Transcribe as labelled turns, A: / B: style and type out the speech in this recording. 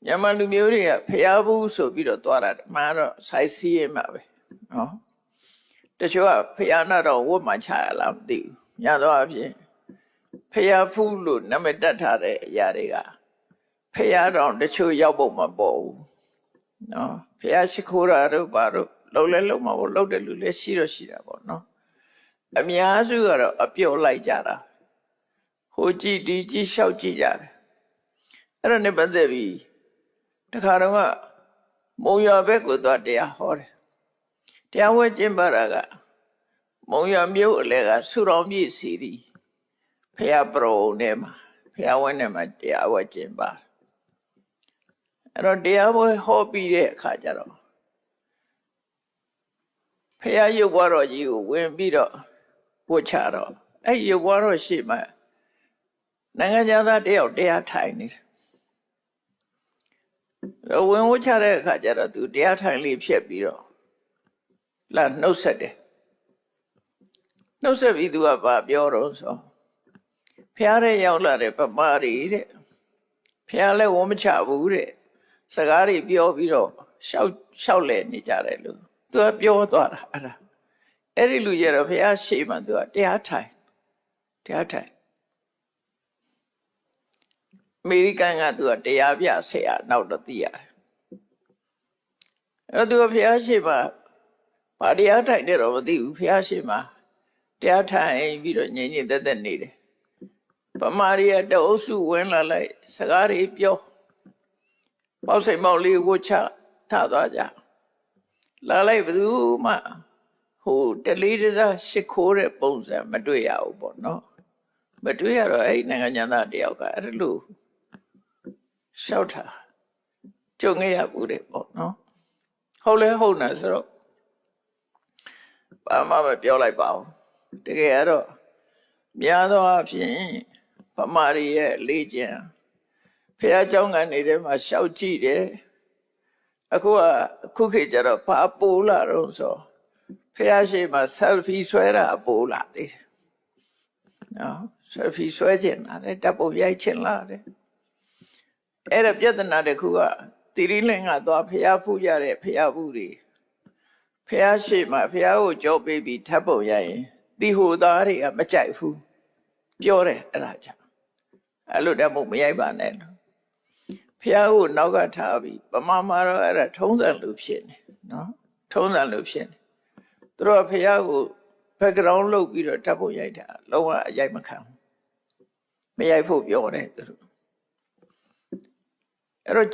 A: မြန်မာလူမျိုးတွေကဖျားဘူးဆိုပြီးတော့သွားတာမှန်တော့စိုက်စီးရမှာပဲနော်တချို့ကဖျားနာတော့ဝတ်မှချရလားမသိဘူးညတော့အဖြစ်ဖျားဖူးလို့နာမည်တက်ထားတဲ့အရာတွေကဖျားတော့တချို့ရောက်ဖို့မပေါ်ဘူးနော်ဖျားရှိခိုးတာတို့ဘာတို့လုံလဲလုံမှာပေါ့လုံတယ်လူလည်းရှိတော့ရှိတာပေါ့နော်အများစုကတော့အပြော့လိုက်ကြတာဟိုကြည့်ဒီကြည့်လျှောက်ကြည့်ကြတယ်အဲ့ဒါနဲ့ပတ်သက်ပြီးတခါတော့ကမုံရွာဘက်ကိုသွားတရားဟောတယ်တရားဝဲကျင်းပတာကမုံရွာမြို့အလဲကဆူတော်မြစ်စီရီဖျားပရုံနဲ့မှာဖျားဝဲနဲ့မှာတရားဝဲကျင်းပအဲ့တော့တရားဝဲဟောပြီးတဲ့အခါကျတော့ဖျားရုပ်ဝါတော်ကြီးကိုဝင်ပြီးတော့ဝတ်ချတော့အဲ့ရုပ်ဝါတော်ရှိမှနိုင်ငံသားတယောက်တရားထိုင်နေတယ်ဝင်ဝတ်ချတဲ့အခါကျတော့သူတရားထိုင်လေးဖြတ်ပြီးတော့လာနှုတ်ဆက်တယ်နှုတ်ဆက်ပြီးသူကဘာပြောတော့ဆိုဖျားတဲ့ရောက်လာတဲ့ပမာရီတဲ့ဖျားလည်းဝမချဘူးတဲ့စကားတွေပြောပြီးတော့ရှောက်လဲနေကြတယ်လို့သူကပြောသွားတာအဲ့ဒီလူကြီးတော့ဖျားရှိမှသူကတရားထိုင်အမေရိကန်ကသူကတရားပြဆရာနောက်တော့သိရတယ်အဲ့တော့သူကဖျားရှိမှဘာတရားထိုင်တယ်တော့မသိဘူးဖျားရှိမှတရားထိုင်ပြီးတော့ငြိမ်ငြိမ်သက်သက်နေတယ်ပမာရီကတအုပ်စုဝင်လာလိုက်စကားတွေပြောပေါက်စိမ်ပေါက်လေးကိုချထသွားကြလာလိုက်ဘယ်သူမှဟိုတလေးတစားရှ िख ိုးတဲ့ပုံစံမတွေ့ရဘူးပေါ့နော်မတွေ့ရတော့အဲ့နိုင်ငံသားတယောက်ကအဲ့လိုရှောက်တာကြုံခဲ့ရဘူးတဲ့ပေါ့နော်ဟုတ်လဲဟုတ်နေဆိုတော့ဘာမှမပြောလိုက်ပါဘူးတကယ်တော့များသောအားဖြင့်ဗမာရီရဲ့လေ့ကျင့်ဖះเจ้าကနေထဲမှာရှောက်ကြည့်တယ်အခုခေတ်ကျတော့ဘာပိုးလာတော့ဆိုဖះရှိမှာ selfie ဆွဲတာပိုးလာသေးတယ်နော် selfie ဆွဲခြင်းလာတယ်တပ်ပုံရိုက်ခြင်းလာတယ်အဲ့ဒါပြဿနာတစ်ခုကတိရိလင်္ကာသွားဖះဖူးရတဲ့ဖះဘူးတွေဖះရှိမှာဖះကိုကြောပေးပြီးတပ်ပုံရိုက်ရင်တီဟိုသားတွေကမကြိုက်ဘူးပြောတယ်အဲ့ဒါကြောင့်အဲ့လိုတပ်ပုံမရိုက်ပါနဲ့ဖះကိုနောက်ကထားပြီးပမာမှာတော့အဲ့ဒါထုံးစံလူဖြစ်နေနော်ထုံးစံလူဖြစ်နေသူတို့ဖះကို background လုပ်ပြီးတော့တပ်ပုံရိုက်တာလုံးဝအရိုက်မခံမရိုက်ဖို့ပြောတယ်သူတို့အဲ့တော့